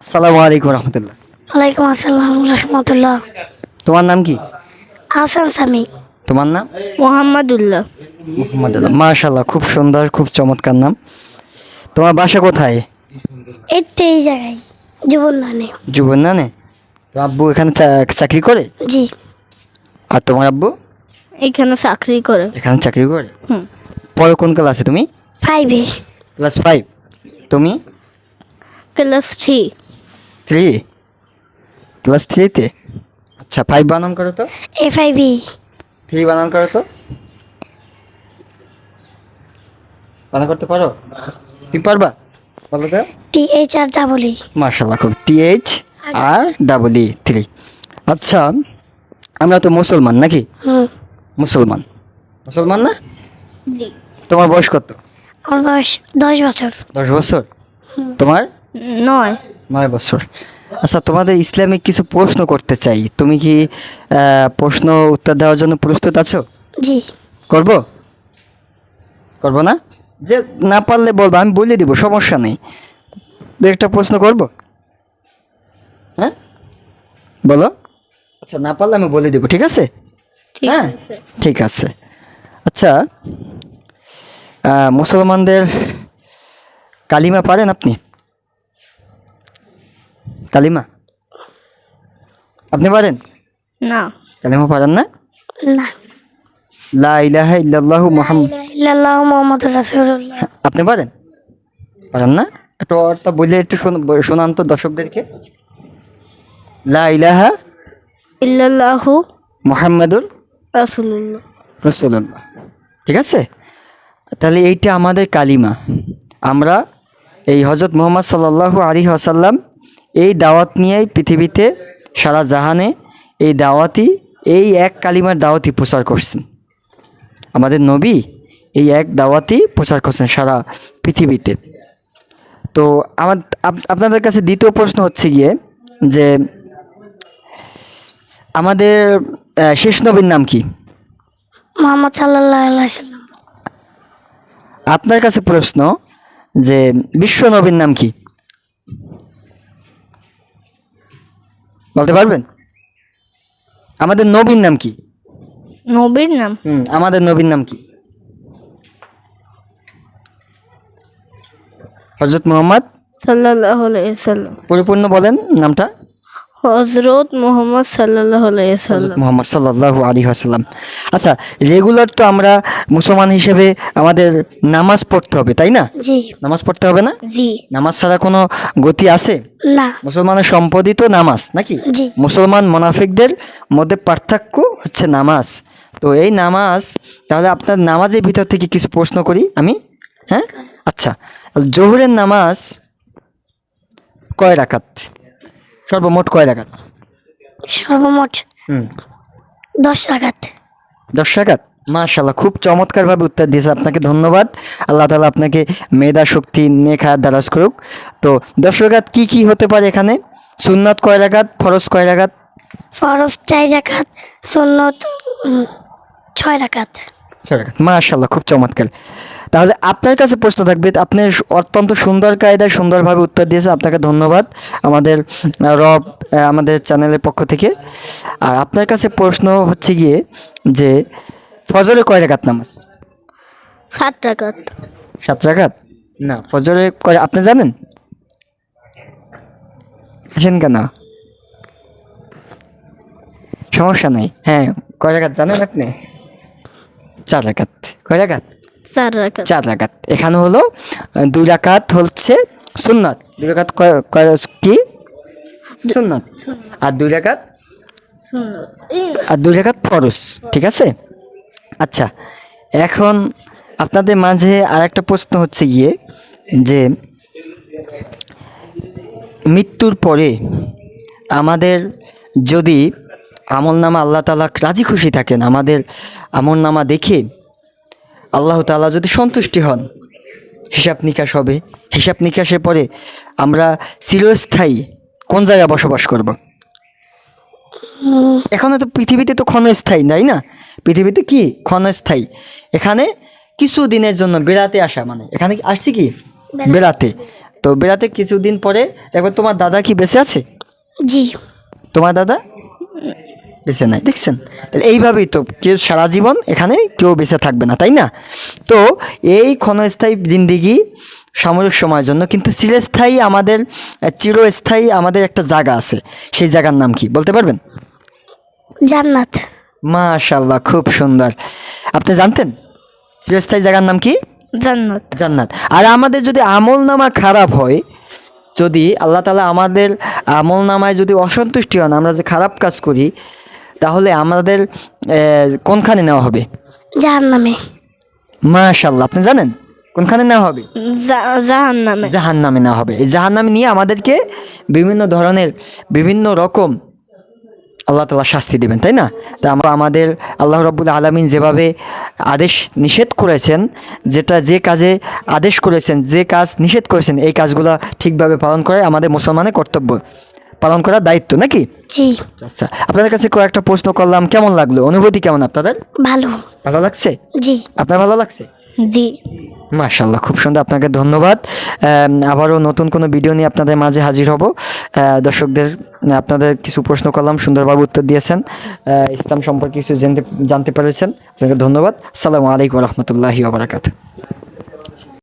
আসসালামু আলাইকুম রহমতুল্লাহ। ওয়ালাইকুম আসসালাম রহমতুল্লাহ। তোমার নাম কি? আহসান সামি। তোমার নাম? মোহাম্মদুল্লাহ। মুহাম্মদুল্লাহ। মাশাআল্লাহ, খুব সুন্দর, খুব চমৎকার নাম। তোমার বাসা কোথায়? এই জায়গায় জীবনানে। যুবনানে। তো আব্বু এখানে চাকরি করে? জি। আর তোমার আব্বু? এখানে চাকরি করে। এখানে চাকরি করে। হুম। পরে কোন ক্লাসে তুমি? 5-এ। ক্লাস 5। তুমি? ক্লাস 3। 3। ক্লাস 3-তে। আচ্ছা, 5 বানান করো তো। A5E। 3 বানান করো তো। বানান করতে পারো? তুমি পারবা? বলো তো। THREE। মাশাআল্লাহ, খুব THREE 3। আচ্ছা, আমরা তো মুসলমান নাকি? মুসলমান না? জি। তোমার বয়স কত? আমার বয়স 10 বছর। 10 বছর। তোমার? 9। 9 বছর। আচ্ছা, তোমাদের ইসলামিক কিছু প্রশ্ন করতে চাই। তুমি কি প্রশ্ন উত্তর দেওয়ার জন্য প্রস্তুত আছো? জি। করবো না? যে না পারলে বলবো, আমি বলে দিব, সমস্যা নেই। দু একটা প্রশ্ন করব। হ্যাঁ, বলো। আচ্ছা, না পারলে আমি বলে দিব, ঠিক আছে? ঠিক হ্যাঁ, আছে। ঠিক আছে। আচ্ছা, মুসলমানদের কালিমা পারেন আপনি? কালিমা আপনি পারেন? না। কালিমা পারেন না? না। লা ইলাহা ইল্লাল্লাহু মুহাম্মাদ। ইল্লাল্লাহু মুহাম্মাদুর রাসূলুল্লাহ। আপনি পারেন? পারেন না? একটু অর্থ বলে একটু শোনান তো দর্শকদেরকে। লা ইলাহা ইল্লাল্লাহু মুহাম্মাদুর রাসূলুল্লাহ। রাসূলুল্লাহ। ঠিক আছে? তাহলে এইটা আমাদের কালিমা। আমরা এই হযরত মুহাম্মদ সাল্লাল্লাহু আলাইহি ওয়াসাল্লাম এই দাওয়াত নিয়েই পৃথিবীতে, সারা জাহানে এই এক কালিমার দাওয়াতই প্রচার করছেন। আমাদের নবী এই এক দাওয়াতই প্রচার করছেন সারা পৃথিবীতে। তো আপনাদের কাছে দ্বিতীয় প্রশ্ন হচ্ছে গিয়ে যে আমাদের শেষ নবীর নাম কি? মুহাম্মদ সাল্লাল্লাহু আলাইহি সাল্লাম। আপনার কাছে প্রশ্ন যে বিশ্ব নবীর নাম কি? বলতে পারবেন? আমাদের নবীর নাম কি? নবীর নাম আমাদের নবীর নাম কি? হযরত মুহাম্মদ। সাল্লাল্লাহু আলাইহি সাল্লাম। পরিপূর্ণ বলেন নামটা। হযরত মুহাম্মদ সাল্লাল্লাহু আলাইহি সাল্লাম। মুহাম্মদ সাল্লাল্লাহু আলাইহি ওয়াসাল্লাম। আচ্ছা, রেগুলার তো আমরা মুসলমান হিসেবে আমাদের নামাজ পড়তে হবে, তাই না? জি। নামাজ পড়তে হবে না? জি। নামাজ ছাড়া কোনো গতি আছে? না। মুসলমানের সম্পদই তো নামাজ, নাকি? জি। মুসলমান মুনাফিকদের মধ্যে পার্থক্য হচ্ছে নামাজ। তো এই নামাজ, তাহলে আপনার নামাজের ভিতর থেকে কিছু প্রশ্ন করি আমি। হ্যাঁ, আচ্ছা, জোহরের নামাজ কয় রাকাত? সর্বমোট কয় রাকাত? সর্বমোট 10 রাকাত। 10 রাকাত। মাশাআল্লাহ, খুব চমৎকারভাবে উত্তর দিয়েছে, আপনাকে ধন্যবাদ। আল্লাহ তাআলা আপনাকে মেধা শক্তি নেক হায়াত দারাজ করুক। তো 10 রাকাত কি কি হতে পারে এখানে? সুন্নাত কয় রাকাত, ফরজ কয় রাকাত? ফরজ 4 রাকাত, সুন্নত 6 রাকাত। 6 রাকাত। মাশাআল্লাহ, খুব চমৎকার। তাহলে আপনার কাছে প্রশ্ন থাকবে, আপনি অত্যন্ত সুন্দর কায়দায় সুন্দরভাবে উত্তর দিয়েছেন, আপনাকে ধন্যবাদ আমাদের আমাদের চ্যানেলের পক্ষ থেকে। আর আপনার কাছে প্রশ্ন হচ্ছে গিয়ে যে ফজরে কয় রাকাত নামাজ? 7 রাকাত। 7 রাকাত? না, ফজরে কয় আপনি জানেন? আসেন কেন? সমস্যা নাই। হ্যাঁ, কয় রাকাত জানেন আপনি? 4 রাকাত। কয় রাকাত? 4 রাকাত। 4 রাকাত। এখানে হলো 2 রাকাত হচ্ছে সুন্নাত। 2 রাকাত কি? সুন্নাত। আর 2 রাকাত ফরজ। ঠিক আছে? আচ্ছা, এখন আপনাদের মাঝে আরেকটা প্রশ্ন হচ্ছে গিয়ে যে মৃত্যুর পরে আমাদের যদি আমলনামা, আল্লাহ তাআলা রাজি খুশি থাকেন, আমাদের আমলনামা দেখে আল্লাহ তাআলা যদি সন্তুষ্টি হন, হিসাব নিকাশ হবে। হিসাব নিকাশের পরে আমরা চিরস্থায়ী কোন জায়গায় বসবাস করব? এখানে তো পৃথিবীতে তো ক্ষণস্থায়ী, তাই না? পৃথিবীতে কি ক্ষণস্থায়ী? এখানে কিছু দিনের জন্য বেড়াতে আসা, মানে এখানে আসছি কি বেড়াতে। তো বেড়াতে কিছুদিন পরে দেখো তোমার দাদা কি বেঁচে আছে? জি। তোমার দাদা বেঁচে নাই, দেখছেন? তাহলে এইভাবেই তো কেউ সারা জীবন এখানে কেউ বেঁচে থাকবে না, তাই না? তো এই ক্ষণস্থায়ী জিন্দিগি সাময়িক সময়ের জন্য, কিন্তু চিরস্থায়ী আমাদের, চিরস্থায়ী আমাদের একটা জায়গা আছে। সেই জায়গার নাম কি বলতে পারবেন? জান্নাত। মাশাআল্লাহ, খুব সুন্দর। আপনি জানতেন চিরস্থায়ী জায়গার নাম কি? জান্নাত। জান্নাত। আর আমাদের যদি আমল নামা খারাপ হয়, যদি আল্লাহ তাআলা আমাদের আমল নামায় যদি অসন্তুষ্টি হন, আমরা যে খারাপ কাজ করি, তাহলে আমাদের কোনখানে নেওয়া হবে? জাহান্নামে। মাশাআল্লাহ, আপনি জানেন কোনখানে নেওয়া হবে? জাহান্নামে। জাহান্নামে নেওয়া হবে। এই জাহান্নামে নিয়ে আমাদেরকে বিভিন্ন ধরনের বিভিন্ন রকম আল্লাহ তাআলা শাস্তি দেবেন, তাই না? তা আমরা আমাদের আল্লাহ রাব্বুল আলামিন যেভাবে আদেশ নিষেধ করেছেন, যেটা যে কাজে আদেশ করেছেন, যে কাজ নিষেধ করেছেন, এই কাজগুলো ঠিকভাবে পালন করে আমাদের মুসলমানের কর্তব্য, পালন করার দায়িত্ব, নাকি? জি। আচ্ছা, আপনাদের কাছে কয়েকটা প্রশ্ন করলাম, কেমন লাগলো? অনুভূতি কেমন আপনাদের? ভালো। ভালো লাগছে? জি। আপনার ভালো লাগছে? জি। মাশাআল্লাহ, খুব সুন্দর। আপনাকে ধন্যবাদ। আবারও নতুন কোনো ভিডিও নিয়ে আপনাদের মাঝে হাজির হব। দর্শকদের আপনাদের কিছু প্রশ্ন করলাম, সুন্দরভাবে উত্তর দিয়েছেন, ইসলাম সম্পর্কে কিছু জানতে পেরেছেন। আপনাকে ধন্যবাদ। আসসালামু আলাইকুম রহমতুল্লাহি ওয়া বারাকাতুহু।